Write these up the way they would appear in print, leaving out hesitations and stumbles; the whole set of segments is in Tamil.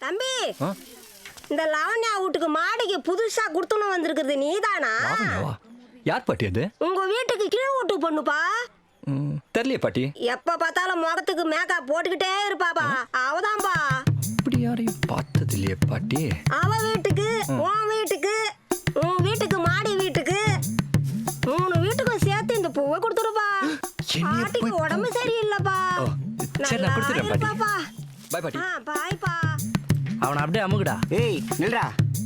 தம்பி, இந்த லாவண்யா வீட்டுக்கு மாடிக்கு புதுசா குடுத்துன்னு வந்திருக்குது நீதானா? யார் பாட்டி அது? உங்க வீட்டுக்கு கீழே வீட்டு பொண்ணுப்பா. தெரியலையே பாட்டி. எப்ப பார்த்தாலும் முகத்துக்கு மேக்கப் போட்டுக்கிட்டே இருப்பாப்பா. அவதான்பா. இப்படி யாரையும் பார்த்தது இல்லையே பாட்டி. அவ வீட்டுக்கு, உன் வீட்டுக்கு, உன் வீட்டுக்கு மாடி வீட்டுக்கு, 3 வீட்டுக்கும் சேர்த்து இந்த பூவை கொடுத்துருப்பா. பாட்டிக்கு உடம்பு சரியில்லைப்பா. சரி, நான் கொடுத்துறேன் பாட்டி. பை பாட்டி. பாய்ப்பா. அவனை அப்படியே அமுக்குடா. ஏய் நில்றா.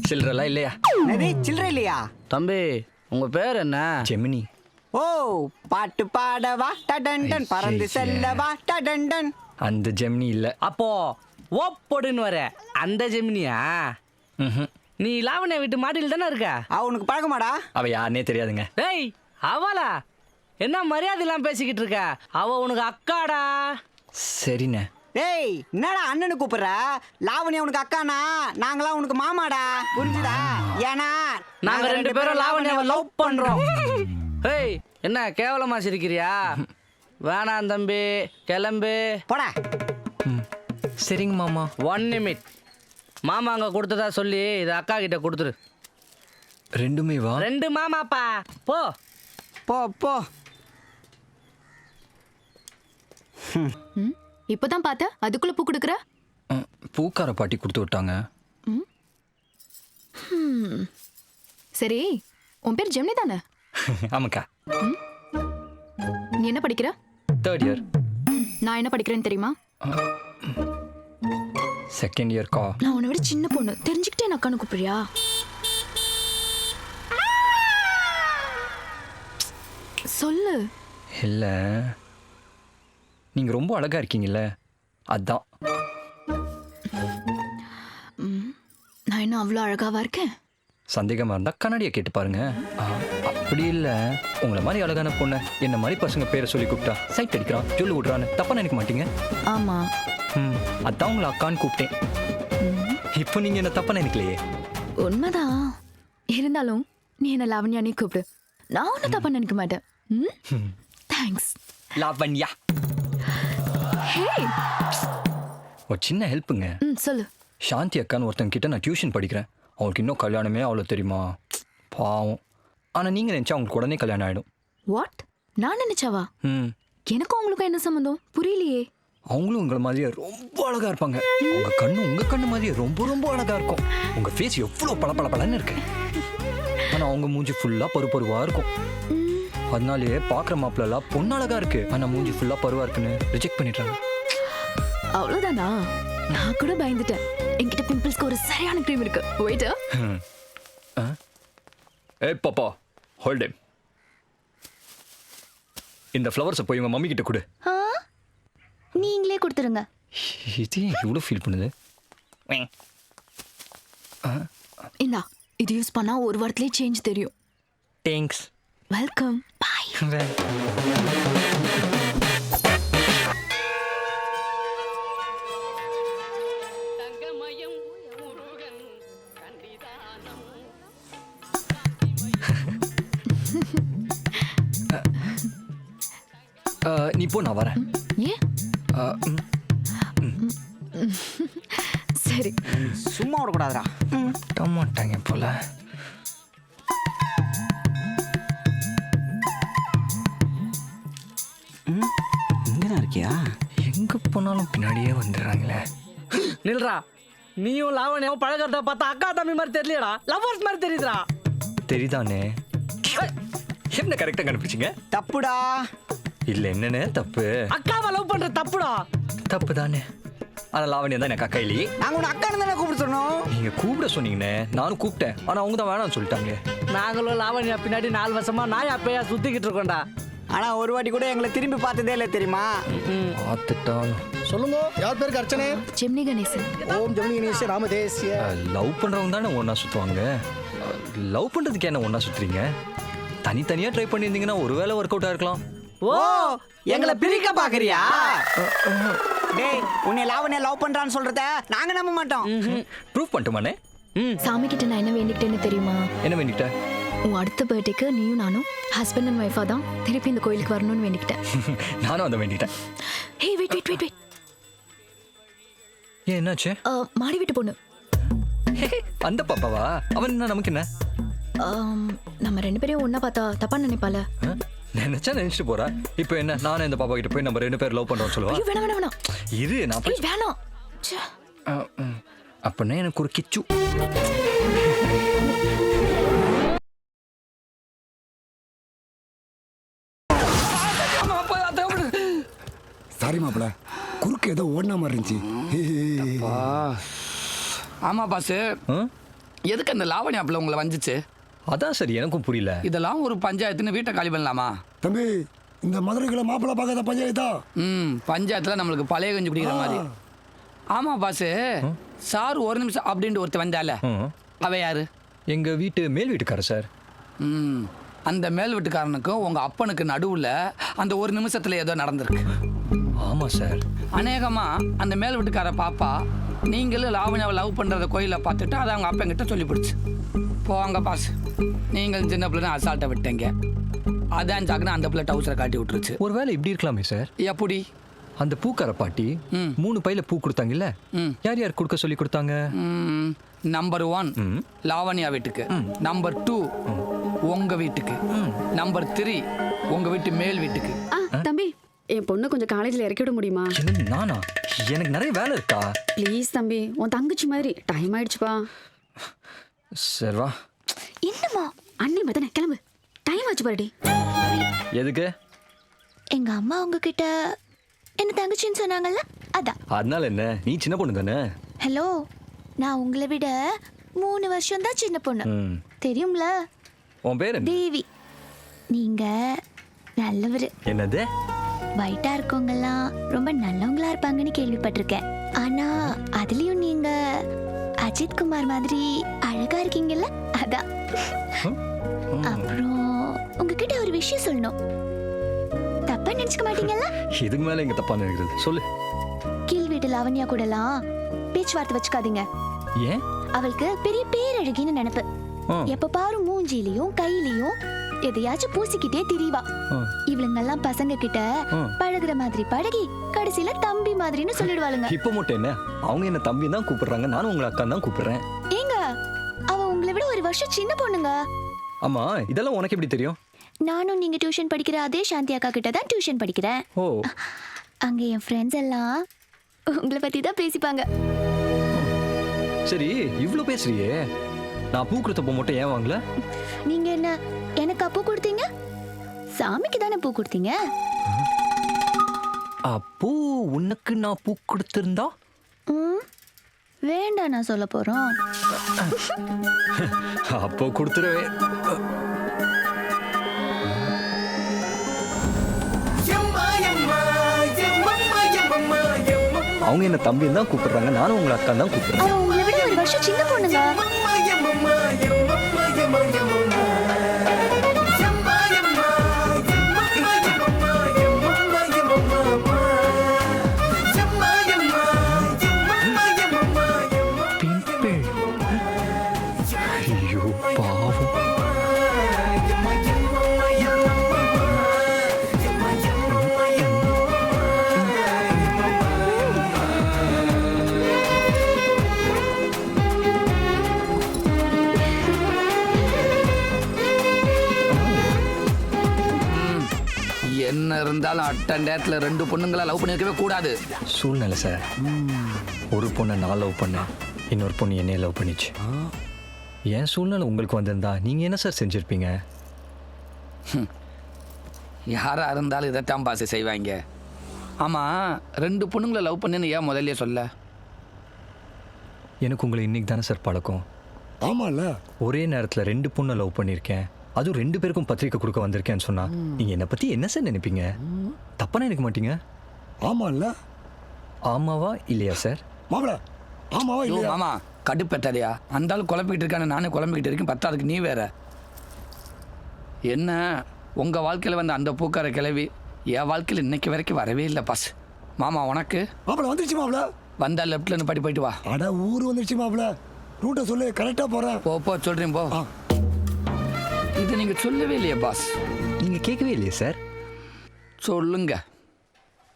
சில்லறலாம் இல்லையா? என்னது சில்லற இல்லையா? தம்பி உங்க பேர் என்ன? ஜெமினி. ஓ, பாட்டு பாடவா டடன் பறந்து செல்லவா டடன். அந்த ஜெமினி இல்ல. அப்போ ஓப்போடுன்னு வர அந்த ஜெமினியா? நீ லாவண்யா வீட்டு மாடியில் தானே இருக்க? அவனுக்கு பழக்கமாடா? அவ யாருனே தெரியாதுங்க. டேய் அவளா? என்ன மரியாதை இல்லாம பேசிக்கிட்டு இருக்க? அவ உனக்கு அக்காடா. சரிண்ணே. டேய் என்னடா அண்ணனு கூப்பிடுற? லாவண்யா உனக்கு அக்கானா, நாங்களாம் உனக்கு மாமாடா. புரிஞ்சுதா? ஏன்னா நாங்க 2 பேரும் லாவண்யாவை லவ் பண்றோம். ஏய் என்ன கேவலமா சிரிக்கிறியா? வேணாம் தம்பி, கிளம்பு போடா. சரிங்க மாமா. 1 நிமிட். மாமா அங்க கொடுத்ததா சொல்லி இதை அக்கா கிட்ட கொடுத்துரு. ரெண்டுமே வா. 2 மாமாப்பா. போ போ போ. இப்பதான் பார்த்த அதுக்குள்ள பூ கொடுக்குற. பூக்கார பாட்டி கொடுத்து விட்டாங்க. சரி, உன் பேர் ஜெமினி தானே? ஆமாக்கா. நீ என்ன படிக்கிற? 3rd year. நான் என்ன படிக்கிறேன்னு தெரியுமா? 2nd இயர்க்கா. நான் உன்னை விட சின்ன பொண்ணு, தெரிஞ்சுக்கிட்டே என் அக்கானு கூப்பிடுறியா? சொல்லு. இல்ல, நீங்க ரொம்ப அழகா இருக்கீங்கல்ல, அதான். நான் என்ன அவ்வளோ அழகாவா இருக்கேன்? சந்தேகமா இருந்தா கண்ணாடியை கேட்டு பாருங்க. அப்படி இல்ல, உங்களை மாதிரி அழகான பொண்ணு என்ன மாதிரி பசங்க பேரை சொல்லி கூப்பிட்டா சைட் அடிக்கிறான், சொல்லு விட்றான்னு தப்பா நினைக்க மாட்டீங்க? ஆமா. அதான் உங்களை அக்கான்னு கூப்பிட்டேன். இப்போ நீங்க என்ன தப்பா நினைக்கலையே? உண்மைதான். இருந்தாலும் நீ என்ன லாவண்யானே கூப்பிடு, நான் ஒன்னும் தப்பா நினைக்க மாட்டேன். தேங்க்ஸ் லாவண்யா. ஒரு சின்ன ஹெல்ப்புங்க. சொல்லு. சாந்தி அக்கான்னு ஒருத்தங்க கிட்ட நான் டியூஷன் படிக்கிறேன். அவங்களுக்கு இன்னும் கல்யாணமே அவ்வளோ தெரியுமா? பாவம். ஆனால் நீங்கள் நினச்சா அவங்களுக்கு உடனே கல்யாணம் ஆகிடும். வாட்? நான் நினைச்சாவா? எனக்கும் அவங்களுக்கும் என்ன சம்மந்தம் புரியலையே. அவங்களும் உங்களை மாதிரியே ரொம்ப அழகாக இருப்பாங்க. உங்க கண்ணு உங்கள் கண்ணு மாதிரியே ரொம்ப ரொம்ப அழகாக இருக்கும். உங்கள் ஃபேஸ் எவ்வளோ பளபளன்னு இருக்கு. ஆனால் அவங்க மூஞ்சி ஃபுல்லாக பருவாக இருக்கும். அதனாலேயே பார்க்குற மாப்பிள்ளலாம் பொண்ணு அழகாக இருக்கு, ஆனால் மூஞ்சி ஃபுல்லாக பருவாக இருக்குன்னு ரிஜெக்ட் பண்ணிடுறாங்க. அவ்வளோதானா? நான் கூட பயந்துட்டேன். என்கிட்ட பிம்பிள்ஸ்க்கு ஒரு சரியான க்ரீம் இருக்கு. வெயிட். ஏய் பாப்பா, ஹோல்ட் டைம். இந்த ஃப்ளவர்ஸை போய் உங்கள் மம்மி கிட்ட கொடு. நீங்களே கொடுத்துருங்க. இது எவ்வளோ ஃபீல் பண்ணுது? இந்தா, இது யூஸ் பண்ணா ஒரு வாரத்திலே சேஞ்ச் தெரியும். தேங்க்ஸ். வெல்கம். பாய். நீ போ, நான் வரேன். ஏன்? சரி. சும்மா விடக்கூடாதுடா. மாட்டாங்க போல. இங்கதான் இருக்கியா? எங்க போனாலும் பின்னாடியே வந்துடுறாங்களே. நில்றா. நீயும் லாவண்யாவும் பழகிறத பார்த்தா அக்கா தம்பி மாதிரி தெரியலடா, லவ்வர்ஸ் மாதிரி தெரியுதுடா. தெரியுதானே? என்ன கரெக்டா கண்டுபிடிச்சிங்க? தப்புடா. இல்ல, என்னன்னு தப்பு? அக்காவை லவ் பண்ற தப்புடா. தப்பு தானே. ஆனா லாவண்யா தான் எனக்கு அக்கா இல்லையே. நாங்க உன்னை அக்கானு தானே கூப்பிட சொன்னோம். நீங்க கூப்பிட சொன்னீங்கன்னே, நானும் கூப்பிட்டேன். ஆனா அவங்க தான் வேணாம்னு சொல்லிட்டாங்க. நாங்களும் லாவண்யா பின்னாடி 4 வருஷமா நாயா பேயா சுத்திக்கிட்டு இருக்கோம்டா. ஆனா ஒரு வாட்டி கூட எங்களை திரும்பி பார்த்ததே இல்லை தெரியுமா? பார்த்துட்டாலும். சொல்லுங்க, யார் பேருக்கு அர்ச்சனை? ஜெமினி கணேசன். ஓம் ஜெமினி கணேச ராமதேசிய. லவ் பண்றவங்க தானே ஒன்னா சுத்துவாங்க. லவ் பண்றதுக்கு என்ன ஒன்னா சுத்துறீங்க? தனித்தனியா ட்ரை பண்ணியிருந்தீங்கன்னா ஒருவேளை ஒர்க் அவுட் ஆயிருக்கலாம். ஓ, எங்களை பிரிக்க பாக்குறியா? டேய், உன்னை லாவண்யா லவ் பண்றான்னு சொல்றத நாங்க நம்ப மாட்டோம். ப்ரூஃப் பண்ணிட்டுமானே? சாமி கிட்ட நான் என்ன வேண்டிக்கிட்டேன்னு தெரியுமா? என்ன வேண்டிக்கிட்ட? உன் அடுத்த பர்த்டேக்கு நீயும் நானும் ஹஸ்பண்ட் அண்ட் ஒய்ஃபா தான் திருப்பி இந்த கோயிலுக்கு வரணும்னு வேண்டிக்கிட்டேன். நானும் அதை வேண்டிக்கிட்டேன். Hey wait wait wait wait. ஏன் என்னாச்சு? மாடி வீட்டு பொண்ணு. அந்த பாப்பாவா? அவன் என்ன நமக்கு என்ன? நம்ம 2 பேரையும் ஒண்ணா பார்த்தா தப்பா நினைப்பால. நினைச்சா நினைச்சிட்டு போறா. இப்போ என்ன நானே இந்த பாப்பா கிட்ட போய் நம்ம 2 பேர் லவ் பண்றோம் சொல்லுவா? ஐயோ வேணாம் வேணாம் வேணாம். இரு நான் போய் வேணாம். ச்சே. அப்பனா எனக்கு ஒரு கிச்சு. சாரி மாப்பிள, குறுக்கு ஏதோ ஓடின மாதிரி இருந்துச்சு. ஆமா பாஸ், எதுக்கு அந்த லாவணி ஆப்பில் உங்களை வந்துச்சு? அதான் சரி எனக்கும் புரியல. இதெல்லாம் ஒரு பஞ்சாயத்துன்னு வீட்டை காலி பண்ணலாமா? தம்பி, இந்த மதுரைக்குள்ள மாப்பிள பார்க்காத பஞ்சாயத்தா? பஞ்சாயத்துல நம்மளுக்கு பழைய கஞ்சி குடிக்கிற மாதிரி. ஆமா பாஸ், சார் ஒரு நிமிஷம் அப்படின்ட்டு ஒருத்தர் வந்தால, அவ யாரு? எங்க வீட்டு மேல் வீட்டுக்காரர் சார். அந்த மேல் வீட்டுக்காரனுக்கும் உங்க அப்பனுக்கு நடுவுல அந்த ஒரு நிமிஷத்துல ஏதோ நடந்திருக்கு. ஆமா சார். அநேகமா அந்த மேல் வீட்டுக்கார பாப்பா நீங்களும் லாவணியாவை லவ் பண்றத கோயில பார்த்துட்டு அதை அவங்க அப்பா கிட்ட சொல்லி பிடிச்சு போவாங்க பாஸ். நீங்கள் சின்ன பிள்ளை அசால்ட்டை விட்டீங்க. அதான் சாக்குன்னு அந்த பிள்ளை டவுசரை காட்டி விட்டுருச்சு. ஒருவேளை இப்படி இருக்கலாமே சார். எப்படி? அந்த பூக்கார பாட்டி 3 பையில பூ கொடுத்தாங்கல்ல, யார் யார் கொடுக்க சொல்லி கொடுத்தாங்க? நம்பர் 1 லாவண்யா வீட்டுக்கு, நம்பர் 2 உங்க வீட்டுக்கு, நம்பர் 3 உங்க வீட்டு மேல் வீட்டுக்கு. தம்பி, என் பொண்ணு கொஞ்சம் காலேஜ்ல இறக்கி விட முடியுமா? என்னது நானா? எனக்கு நிறைய வேலை இருக்கா. ப்ளீஸ் தம்பி, உன் தங்கச்சி மாதிரி. டைம் ஆயிடுச்சுப்பா. சரி வா. என்னம்மா? அண்ணி மதனே கிளம்பு, டைம் ஆச்சு பாருடி. எதுக்கு? எங்க அம்மா உங்ககிட்ட என்ன தங்கச்சின்னு சொன்னாங்கல்ல, அதான். அதனால என்ன, நீ சின்ன பொண்ணு தானே? ஹலோ, நான் உங்களை விட 3 வருஷம் தான் சின்ன பொண்ணு, தெரியும்ல? உன் பேர் என்ன? தேவி. நீங்க நல்லவர். என்னது? வைட்டா இருக்கவங்கெல்லாம் ரொம்ப நல்லவங்களா இருப்பாங்கன்னு கேள்விப்பட்டிருக்கேன். ஆனா அதுலயும் நீங்க அஜித் குமார் மாதிரி அழகா இருக்கீங்கல்ல, அதான். அப்புறம் உங்ககிட்ட ஒரு விஷயம் சொல்லணும். தப்பா நினைச்சுக்க மாட்டீங்கல்ல? இதுக்கு மேல எங்க தப்பா நினைக்கிறது சொல்லு. கீழ் வீட்டு லாவண்யா கூடலாம் பேச்சுவார்த்தை வச்சுக்காதீங்க. ஏன்? அவளுக்கு பெரிய பேரழகின்னு நினைப்பு. எப்ப பாரு மூஞ்சிலையும் கையிலையும் எதையாச்சும் பூசிக்கிட்டே திரிவா. இவளுங்கெல்லாம் பசங்க கிட்ட பழகுற மாதிரி பழகி கடைசியில தம்பி மாதிரின்னு சொல்லிடுவாளுங்க. இப்ப மட்டும் என்ன, அவங்க என்ன தம்பி தான் கூப்பிடுறாங்க, நானும் உங்களை அக்கா தான் கூப்பிடுறேன். ஏங்க, அவ உங்களை விட 1 வருஷம் சின்ன பொண்ணுங்க. ஆமா, இதெல்லாம் உனக்கு எப்படி தெரியும்? நானும் நீங்க டியூஷன் படிக்கிற அதே சாந்தி அக்கா கிட்ட தான் டியூஷன் படிக்கிறேன். ஓ. அங்க என் ஃப்ரெண்ட்ஸ் எல்லாம் உங்களை பத்தி தான் பேசிப்பாங்க. சரி, இவ்ளோ பேசுறியே, நான் பூ கொடுத்தப்போ மட்டும் ஏன் வாங்கல? நீங்க என்ன எனக்கு பூ கொடுத்தீங்க? சாமிக்கு தானே பூ கொடுத்தீங்க. அப்போ உனக்கு நான் பூ கொடுத்திருந்தா? வேண்டாம் நான் சொல்ல போறோம். அப்போ கொடுத்துருவே. அவங்க என்ன தம்பி தான் கூப்பிடுறாங்க, நானும் உங்களை அக்கா தான் கூப்பிடுறேன். அவ உங்களை விட 1 வருஷம் சின்ன பொண்ணுங்க. ஐயோ பாவம். என்ன இருந்தாலும் அட்டன் டேட்ல 2 பொண்ணுங்களா லவ் பண்ணிருக்கவே கூடாது. சூழ்நிலை சார். ஒரு பொண்ணை நான் லவ் பண்ணேன், இன்னொரு பொண்ணு என்னைய லவ் பண்ணிச்சு. என் சூழ்நிலை உங்களுக்கு வந்திருந்தா நீங்க என்ன சார் செஞ்சிருப்பீங்க? யாரா இருந்தாலும் இதைத்தான் பாஸ் செய்வாங்க. ஆமா, 2 பொண்ணுங்களை லவ் பண்ணேன்னு ஏன் முதல்ல சொல்ல? எனக்கு உங்களை இன்னைக்கு தானே சார் பழக்கம். ஆமால, ஒரே நேரத்துல 2 பொண்ணை லவ் பண்ணியிருக்கேன், அதுவும் 2 பேருக்கும் பத்திரிக்கை கொடுக்க வந்திருக்கேன்னு சொன்னா நீங்க என்னை பத்தி என்ன சார் நினைப்பீங்க? தப்பா நினைக்க மாட்டீங்க? ஆமால. ஆமாவா இல்லையா சார்? மாப்பிள, ஆமாவா இல்லையா? மாமா கடுப்பெட்டாரியா, அந்த ஆள் குழப்பிக்கிட்டு இருக்கானு நானே குழம்பிக்கிட்டு இருக்கேன். பத்தாதுக்கு நீ வேற. என்ன உங்க வாழ்க்கையில வந்த அந்த பூக்கார கிளவி என் வாழ்க்கையில் இன்னைக்கு வரைக்கும் வரவே இல்லை பாஸ். மாமா உனக்கு? மாப்பிள வந்துருச்சு மாப்பிள. வந்தா லெஃப்ட்ல இருந்து போயிட்டு வா. அட ஊர் வந்துருச்சு மாப்பிள. ரூட்டை சொல்லு, கரெக்டா போறேன். போ சொல்றேன் போ. இது நீங்க சொல்லவே இல்லையே பாஸ். நீங்க கேட்கவே இல்லையே சார்? சொல்லுங்க,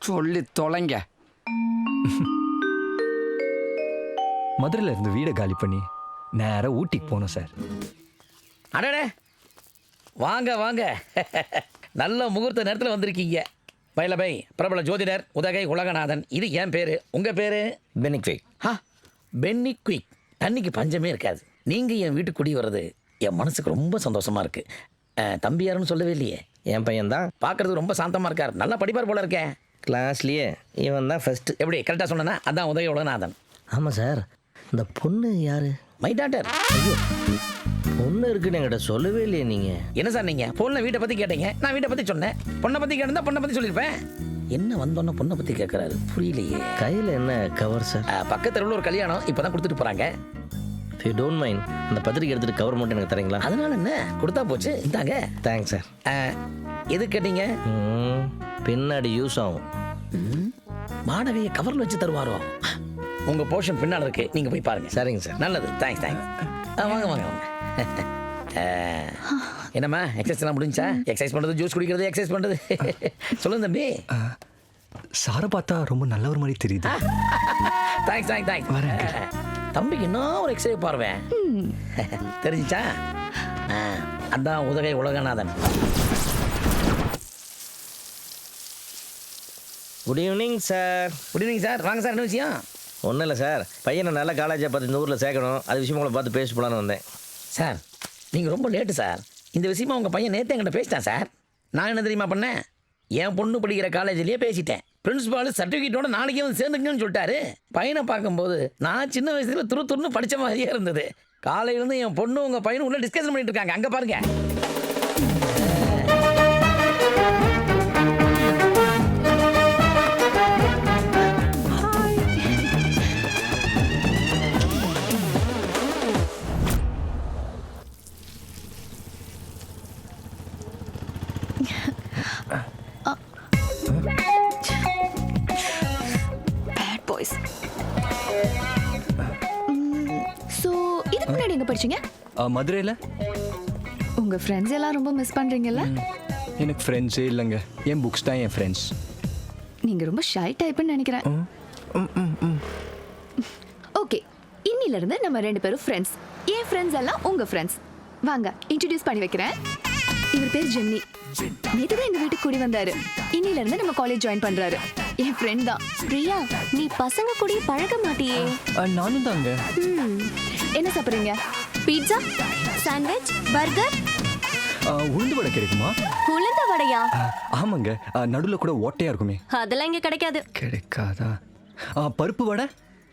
சொல்லி தொலைங்க. மதுரையில் இருந்து வீடை காலி பண்ணி நேராக ஊட்டிக்கு போனோம் சார். அடடே வாங்க வாங்க நல்ல முகூர்த்த நேரத்தில் வந்திருக்கீங்க. பை பிரபல ஜோதிடர் உதகை உலகநாதன். இது என் பேர். உங்கள் பேர்? பெனிக்விக். Pennycuick. தண்ணிக்கு பஞ்சமே இருக்காது. நீங்கள் என் வீட்டுக்கு குடி வர்றது என் மனசுக்கு ரொம்ப சந்தோஷமாக இருக்குது. தம்பி யாருன்னு சொல்லவே இல்லையே. என் பையன் தான். பார்க்குறதுக்கு ரொம்ப சாந்தமாக இருக்கார். நல்லா படிப்பார் போல இருக்கேன். கிளாஸ்லேயே இவன் தான் ஃபஸ்ட்டு. எப்படி கரெக்டாக சொன்னேன்னா அதான் உதகை உலகநாதன். ஆமாம் சார். இந்த பொண்ணு யார்? My daughter. பொண்ணு இருக்குன்னு என்கிட்ட சொல்லவே இல்லையே நீங்கள். என்ன சார் நீங்கள் ஃபோனில் வீட்டை பற்றி கேட்டீங்க, நான் வீட்டை பற்றி சொன்னேன். பொண்ணை பற்றி கேட்டிருந்தா பொண்ணை பற்றி சொல்லியிருப்பேன். என்ன வந்தோன்னே பொண்ணை பற்றி கேட்குறாரு, புரியலையே. கையில் என்ன கவர் சார்? பக்கத்தில் உள்ள ஒரு கல்யாணம் இப்போ தான் கொடுத்துட்டு போகிறாங்க. இஃப் யூ டோன்ட் மைண்ட் அந்த பத்திரிக்கை எடுத்துகிட்டு கவர் மட்டும் எனக்கு தரீங்களா? அதனால என்ன, கொடுத்தா போச்சு. இந்தாங்க. Thanks sir. எது கேட்டீங்க? பின்னாடி யூஸ் ஆகும். மாணவியை கவரில் வச்சு தருவாரோ? உங்கள் போர்ஷன் பின்னால் இருக்கு, நீங்கள் போய் பாருங்க. சரிங்க சார். நல்லது, தேங்க்ஸ். வாங்க வாங்க வாங்க. என்னம்மா எக்ஸசைஸ்லாம் முடிஞ்சா? எக்ஸசைஸ் பண்ணுறது, ஜூஸ் குடிக்கிறது, எக்ஸசைஸ் பண்ணுறது. சொல்லுங்க தம்பி. சாரை பார்த்தா ரொம்ப நல்லவர் மாதிரி தெரியுது. தேங்க்ஸ். தம்பிக்கு இன்னும் ஒரு எக்ஸசைஸ் பாருவேன். தெரிஞ்சிச்சா? அதான் Udhagai Ulaganathan. Good evening sir. Good evening sir. வாங்க சார். என்ன விஷயம்? ஒன்றும் இல்லை சார், பையனை நல்ல காலேஜை பார்த்து இந்த ஊரில் சேர்க்கணும். அது விஷயம் உங்களை பார்த்து பேசி போலான்னு வந்தேன். சார் நீங்கள் ரொம்ப லேட்டு சார். இந்த விஷயமா உங்கள் பையன் நேற்று என்கிட்ட பேசிட்டேன் சார். நான் என்ன தெரியுமா பண்ணேன்? என் பொண்ணு படிக்கிற காலேஜ்லேயே பேசிட்டேன். பிரின்ஸிபால் சர்டிஃபிகேட்டோட நாளைக்கே வந்து சேர்ந்துங்கன்னு சொல்லிட்டாரு. பையனை பார்க்கும்போது நான் சின்ன வயசுல துருன்னு படித்த மாதிரியே இருந்தது. காலையிலேருந்து என் பொண்ணு உங்கள் பையனும் உள்ள டிஸ்கஷன் பண்ணிட்டு இருக்காங்க. அங்கே பாருங்க. Bad boys. ஸோ இதுக்கு முன்னாடி எங்கே படிச்சீங்க? மதுரையில். உங்கள் ஃப்ரெண்ட்ஸ் எல்லாம் ரொம்ப மிஸ் பண்ணுறீங்கல்ல? எனக்கு ஃப்ரெண்ட்ஸே இல்லைங்க. என் புக்ஸ் தான் என் ஃப்ரெண்ட்ஸ். நீங்கள் ரொம்ப ஷை டைப்புன்னு நினைக்கிறேன். ஓகே, இன்னிலிருந்து நம்ம 2 பேரும் ஃப்ரெண்ட்ஸ். என் ஃப்ரெண்ட்ஸ் எல்லாம் உங்கள் ஃப்ரெண்ட்ஸ். வாங்க இன்ட்ரடியூஸ் பண்ணி வைக்கிறேன். இவர் பேர் ஜெமினி. நேற்று தான் எங்கள் வீட்டுக்கு கூடி வந்தாரு. இன்னிலிருந்து நம்ம காலேஜ் ஜாயின் பண்ணுறாரு. என் ஃப்ரெண்ட் தான். பிரியா, நீ பசங்க கூட பழக மாட்டியே. நானும் தாங்க. என்ன சாப்பிட்றீங்க? பீட்சா, சாண்ட்விச், பர்கர், உளுந்து வடை கிடைக்குமா? உளுந்த வடையா? ஆமாங்க, நடுவில் கூட ஓட்டையாக இருக்குமே. அதெல்லாம் இங்க கிடைக்காது. கிடைக்காதா? பருப்பு வடை?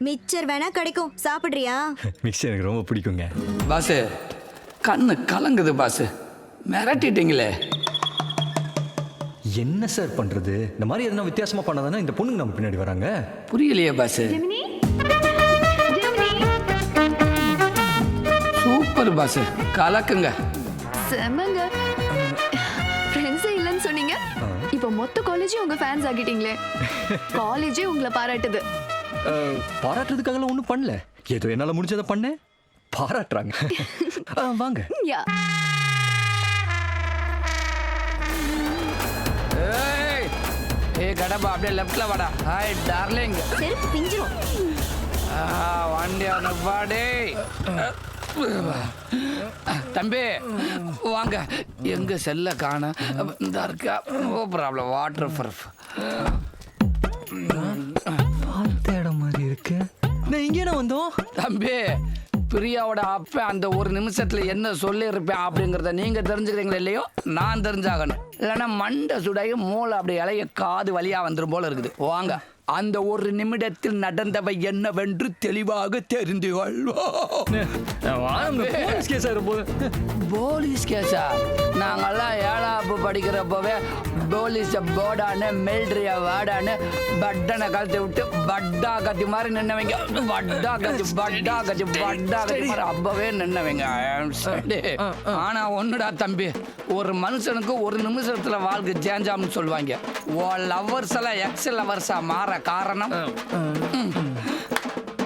மிச்சர் வேணா கிடைக்கும், சாப்பிடுறியா? மிக்சர் எனக்கு ரொம்ப பிடிக்குங்க. பாசு கண்ணு கலங்குது பாசு, மிரட்டிட்டீங்களே. என்ன சார் பண்றது? இந்த மாதிரி எதனா வித்தியாசமா பண்ணாதானே இந்த பொண்ணுங்க நம்ம பின்னாடி வராங்க. புரியலையே பாசு. சூப்பர் பாசு, கலக்குங்க. செம்மங்க. ஃப்ரெண்ட்ஸே இல்லைன்னு சொன்னீங்க, இப்போ மொத்த காலேஜே உங்க ஃபேன்ஸ் ஆகிட்டீங்களே. காலேஜே உங்களை பாராட்டுது. பாராட்டுறதுக்காக ஒன்றும் பண்ணல, ஏதோ என்னால் முடிஞ்சதை பண்ணேன், பாராட்டுறாங்க. வாங்க. யா. ஏய் கடப்பா, அப்படியே லெஃப்ட்ல வாடா. Hi darling. செருப்பு பிஞ்சிரும். வண்டி அனுப்பாடே. தம்பி வாங்க. எங்க செல்ல காண இந்த இருக்கா? No problem. Waterproof. பார்த்த இடம் மாதிரி இருக்கு. நான் இங்கே வந்தோம். தம்பி, பிரியாவோட அப்ப அந்த ஒரு நிமிஷத்துல என்ன சொல்லியிருப்பேன் அப்படிங்கிறத நீங்க தெரிஞ்சுக்கிறீங்களா இல்லையோ? நான் தெரிஞ்சாகணும். இல்லைன்னா மண்டை சுடாயி மூளை அப்படி இலைய காது வழியா வந்துடும் போல இருக்குது. வாங்க, அந்த ஒரு நிமிடத்தில் நடந்தவை என்னவென்று தெளிவாக தெரிந்து கொள்வோம். போலீஸ் கேஸா? நாங்கெல்லாம் 7ஆம் படிக்கிறப்பவே போலீஸ போடான்னு மிலிட்ரிய வாடான்னு பட்டனை கழட்டி விட்டு பட்டா கத்தி மாதிரி நின்னவங்க. பட்டா கத்தி பட்டா கத்தி பட்டா கத்தி மாதிரி அப்பவே நின்னவங்க. ஆனா ஒண்ணுடா தம்பி, ஒரு மனுஷனுக்கு ஒரு நிமிஷத்துல வாழ்க்கை சேஞ்சாம்னு சொல்லுவாங்க. ஓ லவ்வர்ஸ் எல்லாம் எக்ஸ் லவ்வர்ஸா மாற காரணம்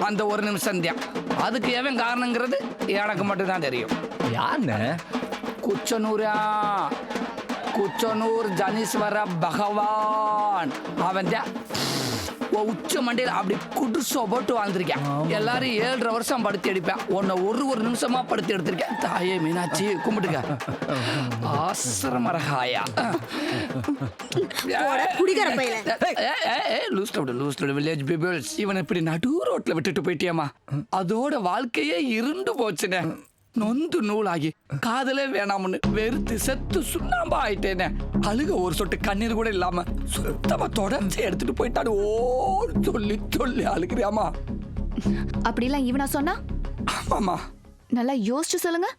அந்த ஒரு நிமிஷம் தான். அதுக்கு எவன் காரணங்கிறது எனக்கு மட்டும்தான் தெரியும். யாருன்னு? குச்சனூர் ஜனீஸ்வர பகவான். அவன் தான் உச்ச மண்டையில அப்படி குடிசோ போட்டு வாழ்ந்திருக்கேன். எல்லாரும் 7.5 வருஷம் படுத்தி எடுப்பேன். உன்னை ஒரு நிமிஷமா படுத்தி எடுத்திருக்கேன். தாயே மீனாட்சி கும்பிட்டுக்க. ஆசிரமரகாயா குடிக்கிற பையில வில்லேஜ் பீப்பிள்ஸ் இவன் இப்படி நடு ரோட்ல விட்டுட்டு போயிட்டியாமா. அதோட வாழ்க்கையே இருண்டு போச்சுனே. நொந்து நூலாகி காதலே வேணாம்னு வெறுத்து செத்து சுண்ணாம்பா ஆயிட்டேனே. அழுக ஒரு சொட்டு கண்ணீர் கூட இல்லாம சுத்தமா தொடர்ச்சி எடுத்துட்டு போயிட்டாரு. சொல்லி சொல்லி அழுகிறியாமா. அப்படிலாம் இவனா சொன்னா? ஆமாமா. நல்லா யோசிச்சு சொல்லுங்க.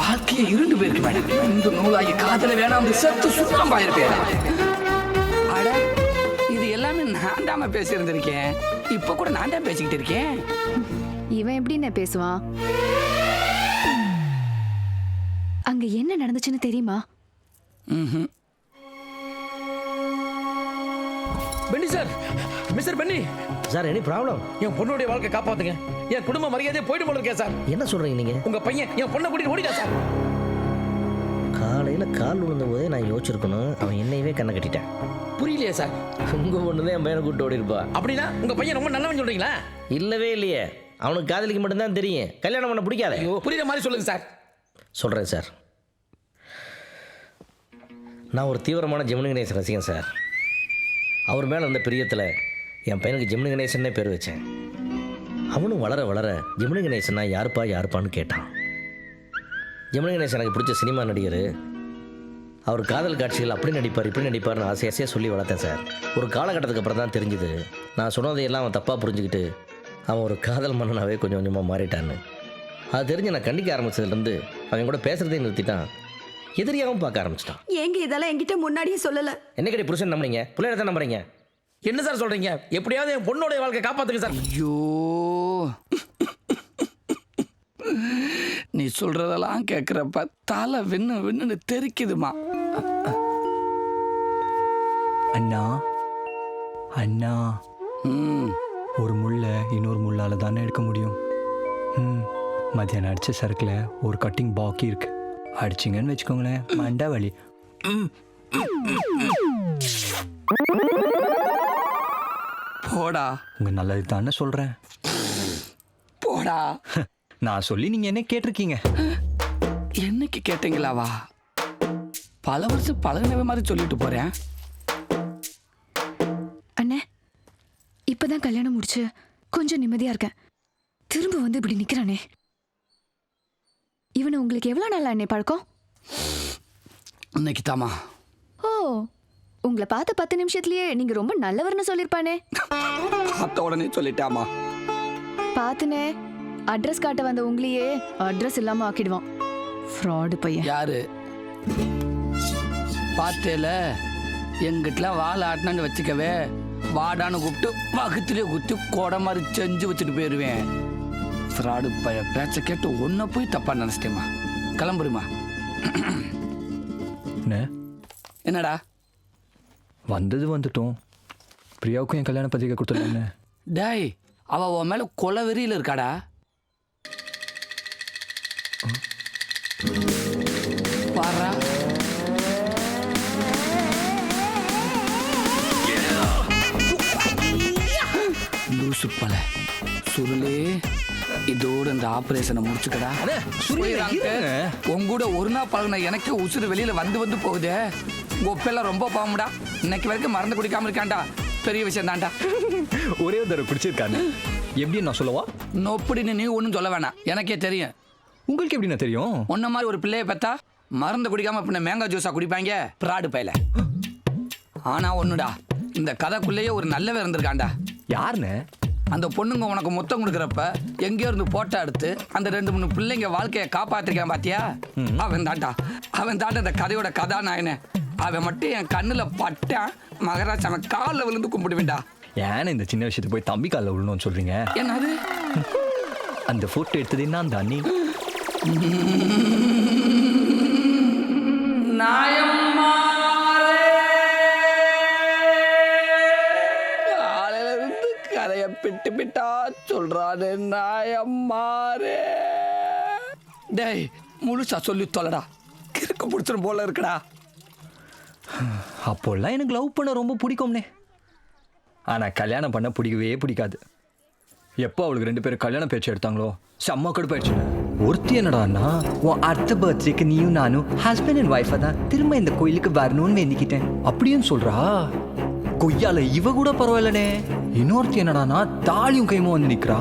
வாழ்க்கையே இருண்டு போயிருக்கு மேடம். நொந்து நூலாகி காதலே வேணாம்னு செத்து சுண்ணாம்பா இருப்பேன். அட இது எல்லாமே நான் தாம பேசி இருந்திருக்கேன். இப்ப கூட நான் தான் பேசிக்கிட்டு இருக்கேன். இவன் எப்படின்னு பேசுவான்? அங்க என்ன நடந்துச்சுன்னு தெரியுமா? Benny sir, mister Benny sir any problem? என் பொண்ணுடைய வாழ்க்கை காப்பாத்துங்க. என் குடும்ப மரியாதையை போயிட்டு போல இருக்கேன் சார். என்ன சொல்றீங்க நீங்க? உங்க பையன் என் பொண்ணை கூட்டிட்டு ஓடிட்டா சார். காலையில கால் விழுந்த போதே நான் யோசிச்சிருக்கணும். அவன் என்னையவே கண்ணை கட்டிட்டான். புரியலையே சார். உங்க பொண்ணுதான் என் பையனை கூட்டு ஓடி இருப்பா. அப்படின்னா உங்க பையன் ரொம்ப நல்லவன் சொல்றீங்களா? இல்லவே இல்லையே. அவனுக்கு காதலிக்கு மட்டும்தான் தெரியும். கல்யாணம் பண்ண பிடிக்காத. ஐயோ, புரியுற மாதிரி சொல்லுங்க சார். சொல்கிறேன் சார். நான் ஒரு தீவிரமான ஜெமினி கணேசன் ரசிகன் சார். அவர் மேலே இருந்த பிரியத்தில் என் பையனுக்கு ஜெமினி கணேசன்னே பேர் வச்சேன். அவனும் வளர வளர ஜெமினி கணேசன்னா யாருப்பான்னு கேட்டான். ஜெமினி கணேசன் எனக்கு பிடிச்ச சினிமா நடிகர். அவர் காதல் காட்சிகள் அப்படி நடிப்பார் இப்படி நடிப்பார்னு ஆசையாக சொல்லி வளர்த்தேன் சார். ஒரு காலகட்டத்துக்கு அப்புறம் தான் தெரிஞ்சுது நான் சொன்னதையெல்லாம் அவன் தப்பாக புரிஞ்சுக்கிட்டு அவன் ஒரு காதல் மன்னனாவே கொஞ்சம் கொஞ்சமாக மாறிட்டான்னு. அது தெரிஞ்சு நான் கண்டிக்க ஆரம்பிச்சதுலேருந்து அவன் கூட பேசுகிறதே நிறுத்திட்டான். எதிரியாகவும் பார்க்க ஆரம்பிச்சிட்டான். ஏங்க இதெல்லாம் என்கிட்ட முன்னாடியே சொல்லல. என்னைக்கடி புருஷன் நம்புறீங்க? பிள்ளைய தான் நம்புறீங்க? என்ன சார் சொல்றீங்க? எப்படியாவது என் பொண்ணோட வாழ்க்கை காப்பாத்துங்க சார். ஐயோ, நீ சொல்றதெல்லாம் கேட்கிறப்ப தலை வின்னு தெரிக்குதுமா. அண்ணா அண்ணா, ஒரு முள்ளை இன்னொரு முள்ளால தானே எடுக்க முடியும். மத்தியானம் அடிச்ச சரக்குல ஒரு கட்டிங் பாக்கி இருக்கு. அடிச்சிங்கன்னு வச்சுக்கோங்களேன், மண்டை வலி. போடா. உங்க நல்லது தானே சொல்றேன். போடா. நான் சொல்லி நீங்க என்ன கேட்டிருக்கீங்க? என்னைக்கு கேட்டீங்களாவா? பல வருஷம் பழகினவே மாதிரி சொல்லிட்டு போறேன். அண்ணே, இப்பதான் கல்யாணம் முடிச்சு கொஞ்சம் நிம்மதியா இருக்கேன். திரும்ப வந்து இப்படி நிக்கிறானே. இவனை உங்களுக்கு எவ்வளவு நாள் அண்ணே பழக்கம்? இன்னைக்கு தாமா. ஓ, உங்களை பார்த்த 10 நிமிஷத்துலயே நீங்க ரொம்ப நல்லவர்னு சொல்லிருப்பானே. பார்த்த உடனே சொல்லிட்டாமா. பாத்துனே, அட்ரஸ் காட்ட வந்த உங்களையே அட்ரஸ் இல்லாம ஆக்கிடுவான். ஃப்ராடு பையன். யாரு? பார்த்தேல, எங்கிட்டலாம் வாழை ஆட்டினான்னு வச்சுக்கவே, வாடான்னு கூப்பிட்டு வகுத்துலேயே குத்தி கொடை மாதிரி செஞ்சு வச்சுட்டு போயிடுவேன். ஃப்ராடு பைய பேச்ச கேட்டு ஒன்ன போய் தப்பா நினைச்சிட்டேமா. கிளம்புருமா. என்னடா? வந்தது வந்துட்டோம். பிரியாவுக்கும் என் கல்யாண பத்திரிக்கை கொடுத்துருக்காங்க. டேய், அவ உன் மேல கொலை வெறியில இருக்காடா. பாரா. லூசு பல சுருளே, இதோட இந்த ஆபரேஷனை முடிச்சுக்கடா. உங்கூட ஒரு நாள் பழகின எனக்கு உசுறு வெளியில வந்து போகுதே. ஒப்பெல்லாம் ரொம்ப பாவம்டா. இன்னைக்கு வரைக்கும் மறந்து குடிக்காம இருக்காண்டா. பெரிய விஷயம் தான்டா. ஒரே ஒரு தடவை பிடிச்சிருக்காங்க. எப்படி நான் சொல்லவா? நொப்படின்னு நீ ஒன்றும் சொல்ல வேணாம், எனக்கே தெரியும். உங்களுக்கு எப்படி நான் தெரியும்? உன்ன மாதிரி ஒரு பிள்ளைய பெத்தா மறந்து குடிக்காம பின்ன மேங்காய் ஜூஸா குடிப்பாங்க பிராடு பையில. ஆனா ஒண்ணுடா, இந்த கதைக்குள்ளேயே ஒரு நல்லவன் இருந்திருக்காண்டா. யாருன்னு? அந்த பொண்ணுங்க உனக்கு முத்தம் கொடுக்குறப்ப எங்கேயோ இருந்து போட்டோ எடுத்து அந்த 2-3 பிள்ளைங்க வாழ்க்கையை காப்பாத்திருக்கான் பாத்தியா? அவன் தாண்டா இந்த கதையோட கதாநாயகனே. அவன் மட்டும் என் கண்ணுல பட்டான், மகராஜ் அவன் காலில் விழுந்து கும்பிடுவேண்டா. ஏன்னு இந்த சின்ன விஷயத்துக்கு போய் தம்பி காலில் விழணும்னு சொல்றீங்க? என்னது? அந்த போட்டோ எடுத்தது என்ன அந்த அண்ணி? காலையில இருந்து கதைய பிட்டு பிட்டா சொல்றானே நாயம்மாரே. டேய், முழுசா சொல்லி தொலைடா, கிறுக்கு பிடிச்சிடும் போல இருக்குடா. அப்போல்லாம் எனக்கு லவ் பண்ண ரொம்ப பிடிக்கும்னே. ஆனால் கல்யாணம் பண்ண பிடிக்கவே பிடிக்காது. எப்போ அவளுக்கு 2 பேரும் கல்யாண பேச்சு எடுத்தாங்களோ செம்ம கடுப்பாயிடுச்சு. ஒருத்தி என்னடான்னா, உன் அடுத்த பர்த்டேக்கு நீயும் நானும் ஹஸ்பண்ட் அண்ட் ஒய்ஃபை தான் திரும்ப இந்த கோயிலுக்கு வரணும்னு வேண்டிக்கிட்டேன் அப்படின்னு சொல்றா. கொய்யால இவ கூட பரவாயில்லனே. இன்னொருத்தி என்னடான்னா தாலியும் கைமும் வந்து நிற்கிறா.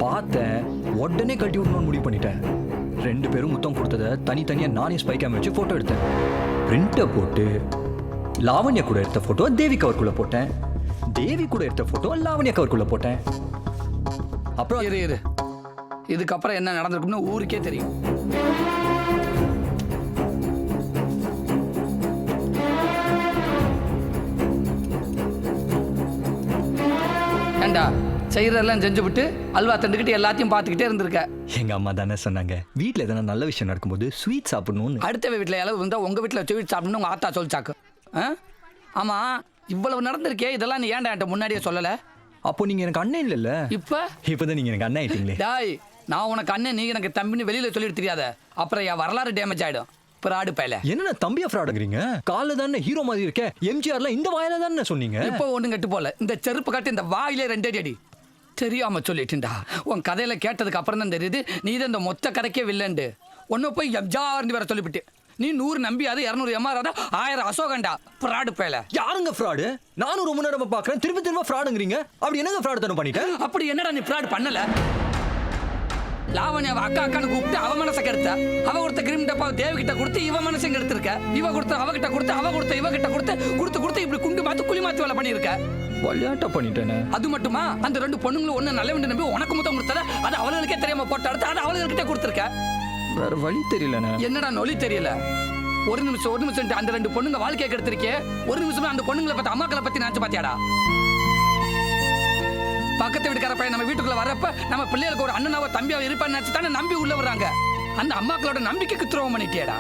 பார்த்தேன், உடனே கட்டி விடணும்னு முடிவு பண்ணிட்டேன். 2 பேரும் முத்தம் கொடுத்ததை தனித்தனியாக நானே ஸ்பை கேம் வச்சு ஃபோட்டோ எடுத்தேன். பிரிண்டை போட்டு லாவண்யா கூட எடுத்த ஃபோட்டோ தேவி கவர்க்குள்ளே போட்டேன். தேவி கூட எடுத்த ஃபோட்டோ லாவண்யா கவர்க்குள்ளே போட்டேன். அப்புறம் இரு இதுக்கப்புறம் என்ன நடந்திருக்குன்னு ஊருக்கே தெரியும். ஏண்டா செய்யறதெல்லாம் செஞ்சு விட்டு அல்வா தண்டுக்கிட்டு எல்லாத்தையும் பார்த்துக்கிட்டே இருந்திருக்க. எங்க அம்மா தானே சொன்னாங்க, வீட்டில் எதனா நல்ல விஷயம் நடக்கும்போது ஸ்வீட் சாப்பிடணும்னு. அடுத்த வீட்டில் இளவு இருந்தால் உங்கள் வீட்டில் ஸ்வீட் சாப்பிடணும்னு உங்கள் ஆத்தா சொல்லிச்சாக்கு. ஆமாம், இவ்வளவு நடந்திருக்கே, இதெல்லாம் நீ ஏன்டா என்கிட்ட முன்னாடியே சொல்லலை? அப்போ நீங்க எனக்கு அண்ணன் இல்லைல்ல? இப்போதான் நீங்க எனக்கு அண்ணன் ஆயிட்டீங்களே. டாய், நான் உனக்கு அண்ணன், நீ எனக்கு தம்பின்னு வெளியில சொல்லிட்டு தெரியாத. அப்புறம் என் வரலாறு டேமேஜ் ஆயிடும். ஃப்ராடு பையல. என்ன தம்பியா ஃப்ராடுங்கிறீங்க? காலைல தானே ஹீரோ மாதிரி இருக்க. எம்ஜிஆர்லாம் இந்த வாயில தானே சொன்னீங்க. இப்போ ஒண்ணு கட்டு போல இந்த செருப்பு கட்டு இந்த வாயிலே 2 அடி. தெரியாம சொல்லிட்டுண்டா. உன் கதையில கேட்டதுக்கு அப்புறம் தான் தெரியுது நீ தான் இந்த மொத்த கடைக்கே வில்லண்டு. ஒன்னு போய் எம்ஜிஆர்னு வேற சொல்லிவிட்டு நீ 100 நம்பியாது 200 எம்ஆர் 1000 அசோகண்டா. ஃப்ராடு பையல. யாருங்க ஃப்ராடு? நானும் ரொம்ப நேரமா பாக்குறேன், திரும்ப ஃப்ராடுங்கிறீங்க. அப்படி என்னங்க ஃப்ராடு தனம் பண்ணிட்டேன்? அப்படி என்னடா நீ ஃப்ராடு பண்ணல? லாவண்யாவை அக்கா அக்கான்னு கூப்பிட்டு அவ மனசை கெடுத்த. அவ கொடுத்த கிரீம் டப்பா தேவி கிட்ட கொடுத்து இவ மனசையும் கெடுத்திருக்க. இவ கொடுத்த அவ கிட்ட கொடுத்து அவ கொடுத்த இவ கிட்ட கொடுத்து இப்படி குண்டு மாத்து குழி மாத்து வேலை பண்ணிருக்க. விளையாட்ட பண்ணிட்டேனே. அது மட்டுமா, அந்த 2 பொண்ணுங்களும் ஒண்ணு நல்ல நம்பி உனக்கு முத்தம் கொடுத்தத அது அவளுக்கே தெரியாம போட்டு அடுத்து அது அவளுக்கிட்ட கொடுத்திருக்க. வேற வழி தெரியலண்ணே. என்னடா நொலி தெரியல? ஒரு நிமிஷம் அந்த 2 பொண்ணுங்க வாழ்க்கையை கெடுத்திருக்கே. ஒரு நிமிஷம் அந்த பொண்ணுங்களை பத்தி அம்மாக்களை பத்தி நினைச்சு பாத்தியாடா? பக்கத்து வீட்டுக்கார பையன் நம்ம வீட்டுக்குள்ள வரப்ப நம்ம பிள்ளைகளுக்கு ஒரு அண்ணனாவோ தம்பியாவோ இருப்பான்னு நினைச்சு தானே நம்பி உள்ள வர்றாங்க. அந்த அம்மாக்களோட நம்பிக்கைக்கு துரோகம் பண்ணிட்டியடா.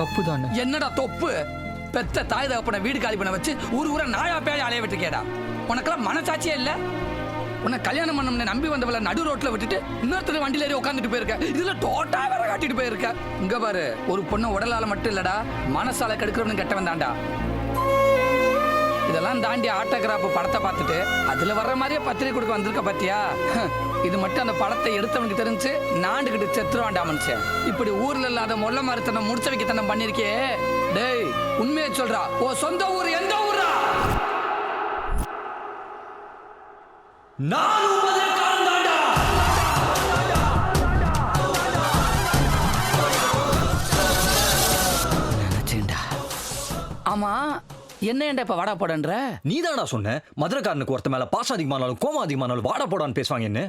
தப்பு தானே. என்னடா தொப்பு? பெத்த தாய் தகப்பனை வீடு காலி பண்ண வச்சு ஊரா நாயா பேய அலைய விட்டுருக்கேடா. உனக்கெல்லாம் மனசாட்சியே இல்ல. உன்னை கல்யாணம் பண்ண நம்பி வந்தவள நடு ரோட்ல விட்டுட்டு இன்னொருத்தர் வண்டியில ஏறி உட்காந்துட்டு போயிருக்க. இதுல டோட்டா வேற காட்டிட்டு போயிருக்க. இங்க பாரு, ஒரு பொண்ணு உடலால மட்டும் இல்லடா, மனசால கெடுக்கிறவனு கெட்டவன் தான்டா. இதெல்லாம் தாண்டி ஆட்டோகிராஃப் படத்தை பார்த்துட்டு அதுல வர்ற மாதிரியே பத்திரிகை கொடுக்க வந்திருக்க பாத்தியா? இது மட்டும் அந்த படத்தை எடுத்தவனுக்கு தெரிஞ்சு நாண்டுகிட்டு செத்துருவான்டா மனுஷன். இப்படி ஊர்ல இல்லாத மொல்ல மரத்தனம் முடிச்ச வைக்கத்தனம் பண்ணிருக்கே. டேய், உண்மையை சொல்றா, ஓ சொந்த ஊர் எந்த ஊரா? நினைச்சேன்டா. ஆமா, என்ன ஏன்டா இப்ப வாடா போடன்ற? நீ தானடா சொன்ன மதுரக்காரனுக்கு ஒருத்த மேல பாசம் அதிகமானாலும் கோவம் அதிகமானாலும் வாடா போடான்னு பேசுவாங்க. என்ன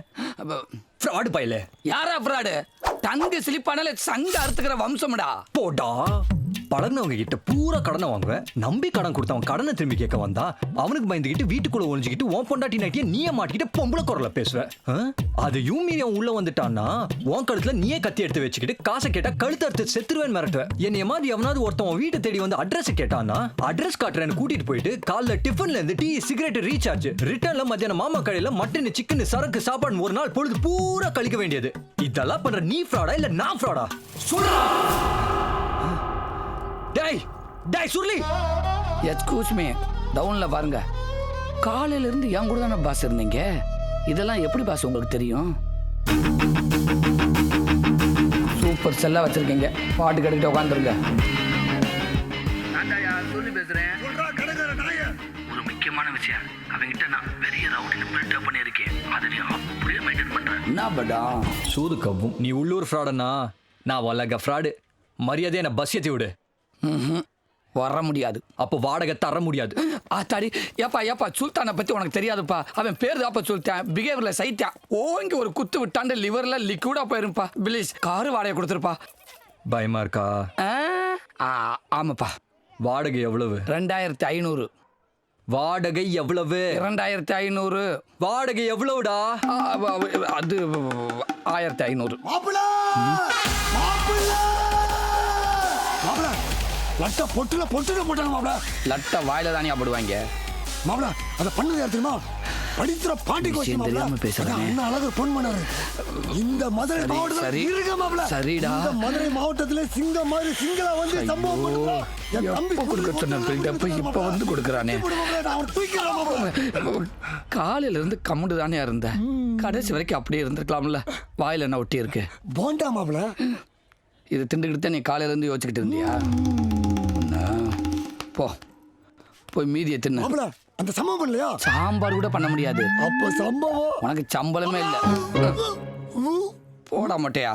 ஃப்ராடு பையல? யாரா ஃப்ராடு? தங்கு சிலிப்பானால சங்க அறுத்துக்கிற வம்சம்டா. போடா. பழகினவங்க கிட்ட பூரா கடனை வாங்குவேன். நம்பி கடன் கொடுத்தவன் கடனை திரும்பி கேட்க வந்தா அவனுக்கு பயந்துகிட்டு வீட்டுக்குள்ள ஒழிஞ்சுக்கிட்டு உன் பொண்டாட்டி நைட்டிய நீயே மாட்டிக்கிட்டு பொம்பளை குரல பேசுவேன். அதையும் மீறி அவன் உள்ள வந்துட்டான்னா உன் கழுத்துல நீயே கத்தி எடுத்து வச்சுக்கிட்டு காசை கேட்டா கழுத்து அறுத்து செத்துருவேன் மிரட்டுவேன். என்னைய மாதிரி எவனாவது ஒருத்தவன் வீட்டை தேடி வந்து அட்ரஸ் கேட்டான்னா அட்ரஸ் காட்டுறேன்னு கூட்டிட்டு போயிட்டு காலைல டிஃபன்ல இருந்து டீ சிகரெட் ரீசார்ஜ் ரிட்டர்ன்ல மத்தியானம் மாமா கடையில மட்டன் சிக்கன் சரக்கு சாப்பாடு ஒரு நாள் பொழுது பூரா கழிக்க வேண்டியது. இதெல்லாம் பண்ற நீ ஃப்ராடா இல்ல நான் ஃப்ராடா? சொல்றா. டேய் டேய் சுர்லி, எக்ஸ்கியூஸ் மீ, டவுன்ல பாருங்க. காலையில இருந்து என் கூட தானே பாஸ் இருந்தீங்க. இதெல்லாம் எப்படி பாஸ் உங்களுக்கு தெரியும்? சூப்பர் செல்லா வச்சிருக்கீங்க. பாட்டு கட்டிட்டு உட்காந்துருங்க. சொல்லி பேசுறேன். ஒரு முக்கியமான விஷயம், அவங்கிட்ட நான் பெரிய ரவுடின்னு பில்டப் பண்ணியிருக்கேன். அதை நீ அப்படியே மெயின்டைன் பண்றேன். என்ன படா சூது கவ்வும். நீ உள்ளூர் ஃப்ராடுனா நான் வல்லக ஃப்ராடு. மரியாதையை என்ன பஸ் ஏத்தி விடு. வர முடியாது. அப்போ வாடகை தர முடியாது. ஆத்தாடி, ஏப்பா சுல்தானை பத்தி உனக்கு தெரியாதுப்பா. அவன் பேர் தாப்பா சுல்தான். பிஹேவியர்ல சைத்தான். ஓங்கி ஒரு குத்து விட்டாண்டு லிவர்ல லிக்விடா போயிருப்பா. ப்ளீஸ் காரு வாடகை கொடுத்துருப்பா. பயமா இருக்கா? ஆமாப்பா. வாடகை எவ்வளவு? 2500. வாடகை எவ்வளவு? 2500. வாடகை எவ்வளவுடா? அது 1500. லட்ட பொட்டுல போட்டாங்க மாப்பிள. லட்ட வாயில தானே போடுவாங்க மாப்பிள. அதை பண்ணது யார் தெரியுமா? படித்துற பாண்டி கோஷி விஷயம் தெரியாம பேசுறானே. அண்ணா அழகர் பொன் பண்ணாரு. இந்த மதுரை சரி, மாவட்டத்துல சரி. இருக்க மாப்ள. சரிடா. இந்த மதுரை மாவட்டத்துல சிங்கம் மாதிரி சிங்களா வந்து சம்பவம் பண்ணுறோம். என் தம்பி எப்போ கொடுக்க சொன்ன build-up இப்ப வந்து கொடுக்குறானே. நான் அவன் தூக்கிறேன் மாப்ள. காலையில இருந்து கம்முண்டு தானே இருந்த, கடைசி வரைக்கும் அப்படியே இருந்திருக்கலாம்ல. வாயில என்ன ஒட்டி இருக்கு? போண்டா மாப்ள. இது திண்டுக்கிட்டு நீ காலையில இருந்து யோசிச்சுக்கிட்டு இருந்தியா? போ போய் மீதியை தின்னு. மாப்ள அந்த சம்பவம் பண்ணலையா? சாம்பார் கூட பண்ண முடியாது. அப்ப சம்பவம் உனக்கு சம்பளமே இல்லை. போட மாட்டியா?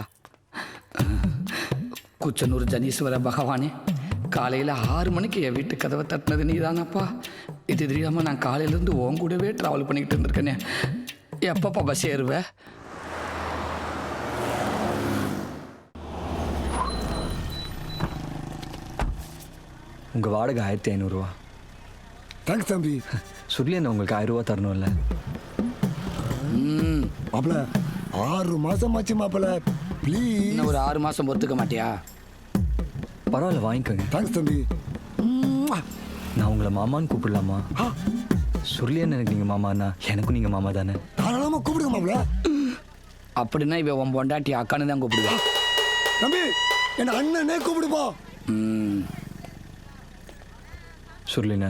குச்சனூர் ஜனீஸ்வர பகவானே, காலையில் 6 மணிக்கு என் வீட்டு கதவை தட்டினது நீதானப்பா. இது தெரியாமல் நான் காலையிலேருந்து உன் கூடவே ட்ராவல் பண்ணிக்கிட்டு இருந்திருக்கேனே. எப்பப்பா பஸ் ஏறுவேன்? உங்கள் வாடகை 1500 ரூபா. தேங்க்ஸ் தம்பி. சுர்லியன் உங்களுக்கு 1000 ரூபா தரணும்ல. மாப்ள 6 மாசம் ஆச்சு மாப்ள. ப்ளீஸ். இன்னும் ஒரு 6 மாதம் பொறுத்துக்க மாட்டியா? பரவாயில்ல, வாங்கிக்கோங்க. தேங்க்ஸ் தம்பி. நான் உங்களை மாமான்னு கூப்பிடலாமா? சுர்லியன் எனக்கு நீங்கள் மாமாண்ணா, எனக்கும் நீங்கள் மாமா தானே. தாராளமா கூப்பிடுங்க மாப்ள. அப்படின்னா இவன் உன் பொண்டாட்டி அக்கான்னு தான் கூப்பிடுவேன். தம்பி என்ன அண்ணனே கூப்பிடுப்பா. சுர்லின,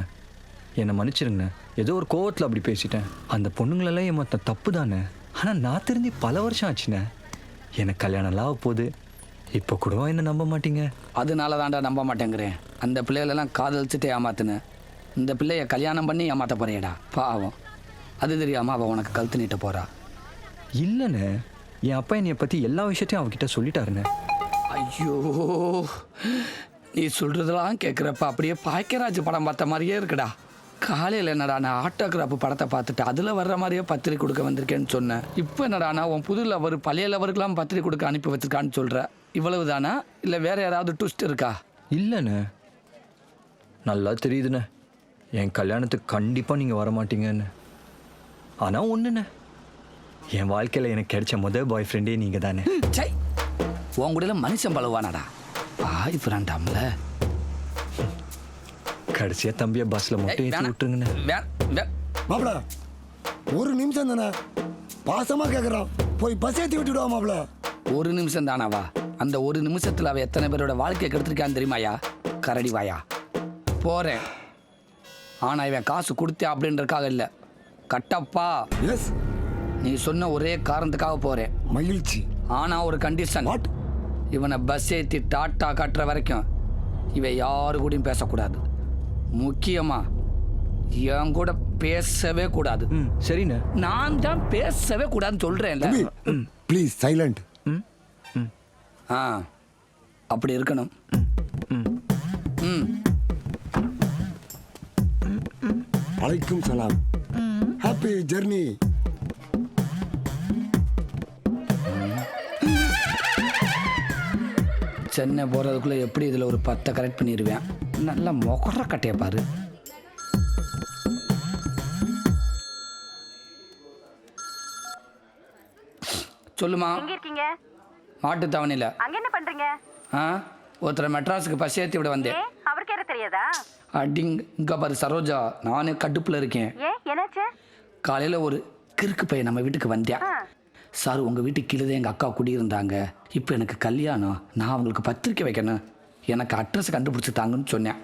என்னை மன்னிச்சிருங்கண்ணே. ஏதோ ஒரு கோவத்தில் அப்படி பேசிட்டேன். அந்த பொண்ணுங்களெல்லாம் என் மொத்த தப்பு தானே. ஆனால் நான் தெரிஞ்சு பல வருஷம் ஆச்சுண்ணே. எனக்கு கல்யாணம்லாம் ஆக போகுது. இப்போ கூட என்ன நம்ப மாட்டீங்க? அதனால தான்டா நம்ப மாட்டேங்கிறேன். அந்த பிள்ளைகளெல்லாம் காதலிச்சுட்டு ஏமாத்துனேன். இந்த பிள்ளைய கல்யாணம் பண்ணி ஏமாற்ற போறியடா. பாவம். அது தெரியாமல் அவள் உனக்கு கழுத்து நீட்ட போறா. இல்லைண்ணே, என் அப்பா என்னைய பற்றி எல்லா விஷயத்தையும் அவகிட்ட சொல்லிட்டாருண்ணே. ஐயோ, நீ சொல்றதெல்லாம் கேட்குறப்ப அப்படியே பாக்கியராஜ் படம் பார்த்த மாதிரியே இருக்குடா. காலையில் என்னடா நான் ஆட்டோகிராஃப் படத்தை பார்த்துட்டு அதில் வர்ற மாதிரியே பத்திரிக்கை கொடுக்க வந்திருக்கேன்னு சொன்னேன். இப்போ என்னடா நான் உன் புது லவர் பழைய லவருக்கெல்லாம் பத்திரிக்கை கொடுக்க அனுப்பி வச்சிருக்கான்னு சொல்கிற. இவ்வளவு தானா இல்லை வேற யாராவது ட்விஸ்ட் இருக்கா? இல்லைண்ணே, நல்லா தெரியுதுண்ணே என் கல்யாணத்துக்கு கண்டிப்பாக நீங்கள் வரமாட்டீங்கன்னு. ஆனால் ஒன்றுண்ணே, என் வாழ்க்கையில் எனக்கு கிடைச்ச முதல் பாய் ஃப்ரெண்டே நீங்கள் தானே. சை, உன் கூட மனுஷன் பழுவானாடா. பாய் ஃப்ரெண்டாம்ல. கடைசியாக தம்பியை பஸ்ஸில் மட்டும் ஏற்றி விட்டுருங்கண்ணே. மாப்ள ஒரு நிமிஷம் தானே, பாசமா கேட்குறான். போய் பஸ் ஏற்றி விட்டுடுவா மாப்ள. ஒரு நிமிஷம் தானாவா? அந்த ஒரு நிமிஷத்தில் அவள் எத்தனை பேரோட வாழ்க்கையை கெடுத்திருக்கான்னு தெரியுமாயா? கரடி வாயா. போகிறேன். ஆனால் இவன் காசு கொடுத்தே அப்படின்றக்காக இல்லை. கட்டப்பா, எஸ், நீ சொன்ன ஒரே காரணத்துக்காக போகிறேன். மகிழ்ச்சி. ஆனால் ஒரு கண்டிஷன். இவனை பஸ் ஏற்றி டாட்டா காட்டுற வரைக்கும் இவன் யாரு கூடயும் பேசக்கூடாது. முக்கியமாக என் கூட பேசவே கூடாது. சரிண்ணே. நான் தான் பேசவே கூடாதுன்னு சொல்கிறேன்ல. Please silent. ஆ, அப்படி இருக்கணும். அலைக்கும் சலாம். Happy journey. சென்னை போகிறதுக்குள்ளே எப்படி இதில் ஒரு 10 கரெக்ட் பண்ணிடுவேன். நல்லா மொகர கட்டையை பாரு. சொல்லுமா. எங்க இருக்கீங்க? மாட்டுத்தாவணியில். அங்க என்ன பண்றீங்க? ஒருத்தரை மெட்ராஸுக்கு பஸ் ஏற்றி விட வந்தேன். அவருக்கு என்ன தெரியாதா? அடிங் இங்கே பாரு சரோஜா, நானே கடுப்பில் இருக்கேன். என்னாச்சு? காலையில் ஒரு கிறுக்கு பையன் நம்ம வீட்டுக்கு வந்தேன். சார், உங்கள் வீட்டுக்கு கீழே தான் எங்கள் அக்கா குடியிருந்தாங்க. இப்போ எனக்கு கல்யாணம், நான் அவங்களுக்கு பத்திரிக்கை வைக்கணும், எனக்கு அட்ரஸ் கண்டுபிடிச்சி தாங்கன்னு சொன்னேன்.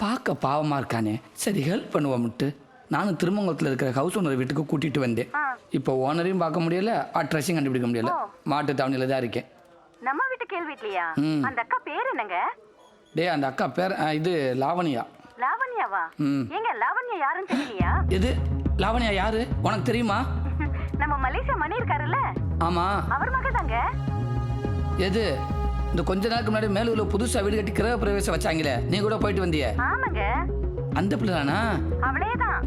பார்க்க பாவமாக இருக்கானே, சரி ஹெல்ப் பண்ணுவோம்ட்டு நானும் திருமங்கலத்தில் இருக்கிற ஹவுஸ் ஓனர் வீட்டுக்கு கூட்டிகிட்டு வந்தேன். இப்போ ஓனரையும் பார்க்க முடியல, அட்ரஸையும் கண்டுபிடிக்க முடியல. மாட்டுத்தாவணியில் தான் இருக்கேன். நம்ம வீட்டு கேள்விட்லையா? அந்த அக்கா பேர் என்னங்க? டே, அந்த அக்கா பேர் இது லாவணியா. லாவண்யாவா? ஏங்க லாவண்யா யாருன்னு தெரியலையா? எது லாவணியா? யாரு உனக்கு தெரியுமா? நம்ம மலேசியா மணி இருக்காருல்ல, ஆமா, அவர் மகதாங்க. எது இந்த கொஞ்ச நாளுக்கு முன்னாடி மேலூர்ல புதுசா வீடு கட்டி கிரக பிரவேசம் வச்சாங்களே, நீ கூட போயிட்டு வந்தியே? ஆமாங்க, அந்த பிள்ளை தானா? அவளேதான்.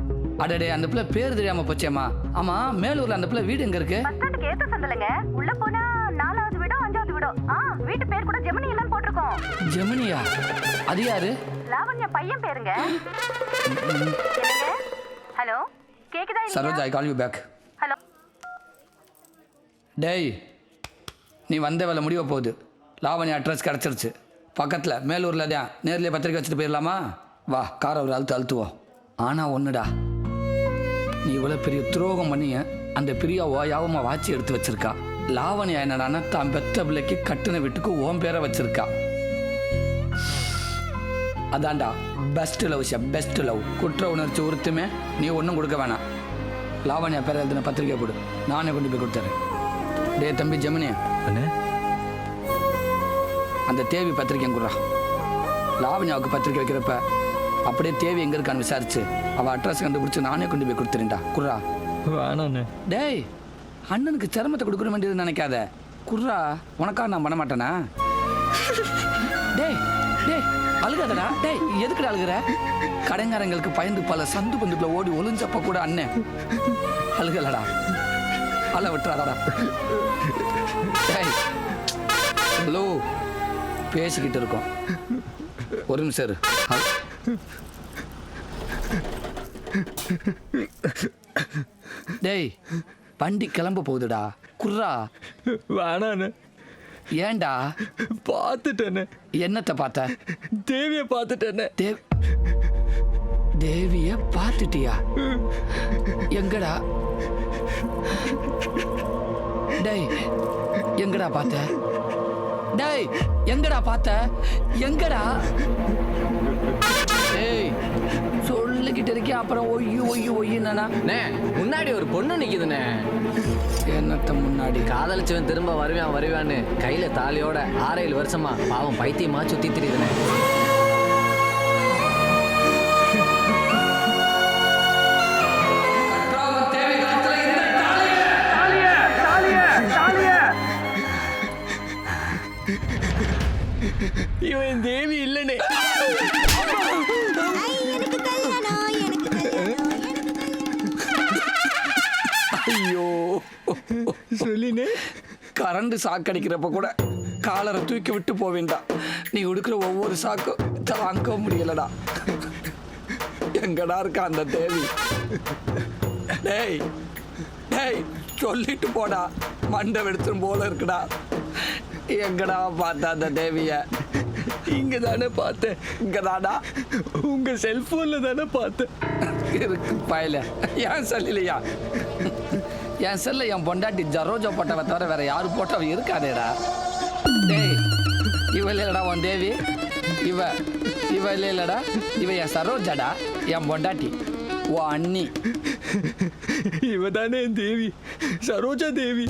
அடடே, அந்த பிள்ளை பேர் தெரியாம போச்சேம்மா. ஆமா, மேலூர்ல அந்த பிள்ளை வீடு எங்க இருக்கு? பஸ் ஸ்டாண்டுக்கு ஏத்த சந்தலங்க. உள்ள போனா 4வது வீடோ 5வது வீடோ. வீட்டு பேர் கூட ஜெமினி எல்லாம் போட்டிருக்கோம். ஜெமினியா? அது யாரு? லாவண்யா பையன் பேருங்க. என்னங்க? ஹலோ, கேக்குதா? சரோஜா, ஐ கால் யூ பேக். ஹலோ. டேய், நீ வந்த வேலை முடிய போகுது. லாவணி அட்ரஸ் கிடச்சிருச்சு. பக்கத்தில் மேலூரில் தான். நேர்லேயே பத்திரிக்கை வச்சுட்டு போயிடலாமா? வா, காரை ஒரு அழுத்துவோம். ஆனால் ஒன்றுடா, நீ இவ்வளவு பெரிய துரோகம் பண்ணிய அந்த பிரியா ஓயாவமா வாட்சி எடுத்து வச்சிருக்கா. லாவண்யா என்னடான்னா தான் பெத்த பிள்ளைக்கு கட்டின வீட்டுக்கு ஓம் பேரை வச்சிருக்கா. அதான்டா பெஸ்ட் லவ், பெஸ்ட் லவ். குற்ற உணர்ச்சி உறுத்துமே நீ ஒன்றும் கொடுக்க வேணாம். லாவண்யா பேரை எழுதின பத்திரிக்கை கொடு, நானே கொண்டு போய் கொடுத்துறேன். டே தம்பி ஜெமினி, அண்ணே அந்த தேவி பத்திரிக்கை கொடுறா. லாவண்யாவுக்கு பத்திரிக்கை வைக்கிறப்ப அப்படியே தேவி எங்க இருக்கான்னு விசாரிச்சு அவள் அட்ரஸ் கண்டுபிடிச்சு நானே கொண்டு போய் கொடுத்துறேன்டா. குர்ரா. வேணாண்ணே. டேய், அண்ணனுக்கு சிரமத்தை கொடுக்குற வேண்டியது நினைக்காத. குர்ரா, உனக்கா நான் பண்ண மாட்டேனா? டேய் டேய் அழுகாதடா. டேய் எதுக்குடா அழுகுற? கடைங்காரங்களுக்கு பயந்து பல சந்து பந்துக்குள்ள ஓடி ஒளிஞ்சப்ப கூட அண்ணன் அழுகலடா. அழ விட்டுறாதடா. டேய் ஹலோ, பேசிக்கிட்டு இருக்கோம், ஒரு நிமிஷம் இரு. டேய் வண்டி கிளம்ப போகுதுடா. குர்ரா. வேணாண்ணே. ஏன்டா? பார்த்துட்டேண்ணே. என்னத்தை பார்த்த? தேவியை பார்த்துட்டேண்ணே. தேவிய பார்த்துட்டியா? எங்கடா? டேய் எங்கடா பார்த்த? டேய் எங்கடா பார்த்த? எங்கடா? டேய் சொல்லிக்கிட்டு இருக்கியா, அப்புறம் ஒய்யு ஒய்யு ஒய்யுன்னா முன்னாடி ஒரு பொண்ணு நிக்குதுண்ணே. என்னத்த முன்னாடி? காதலிச்சவன் திரும்ப வருவான்னு கையில தாலியோட 6-7 வருஷமா பாவம் பைத்தியமா சுத்தி திரியுதுண்ணே. இவன் தேவி இல்லனே. ஐயோ சொல்லினே. கரண்ட் சாக்கடிக்கிறப்ப கூட காலரை தூக்கி விட்டு போவேண்டா. நீ உடுக்கிற ஒவ்வொரு சாக்கும் தாங்க முடியலடா. எங்கடா இருக்கா அந்த தேவி? டேய் டேய் சொல்லிட்டு போடா, மண்டை வெடிச்சும் போல இருக்குடா. எங்கடா பார்த்த அந்த தேவிய? இங்க தானே பார்த்தேன். இங்கதாடா. உங்க செல்போன்ல தானே பார்த்தேன். இருக்கு பயல. ஏன் செல்லையா? என் செல்ல என் பொண்டாட்டி ஜரோஜா போட்டவ தவிர வேற யாரு போட்டவ இருக்காதேடா. டேய் இவ இல்லடா உன் தேவி. இவ இல்லடா. இவ என் சரோஜாடா, என் பொண்டாட்டி, ஓ அண்ணி. இவ தானே தேவி, சரோஜா தேவி.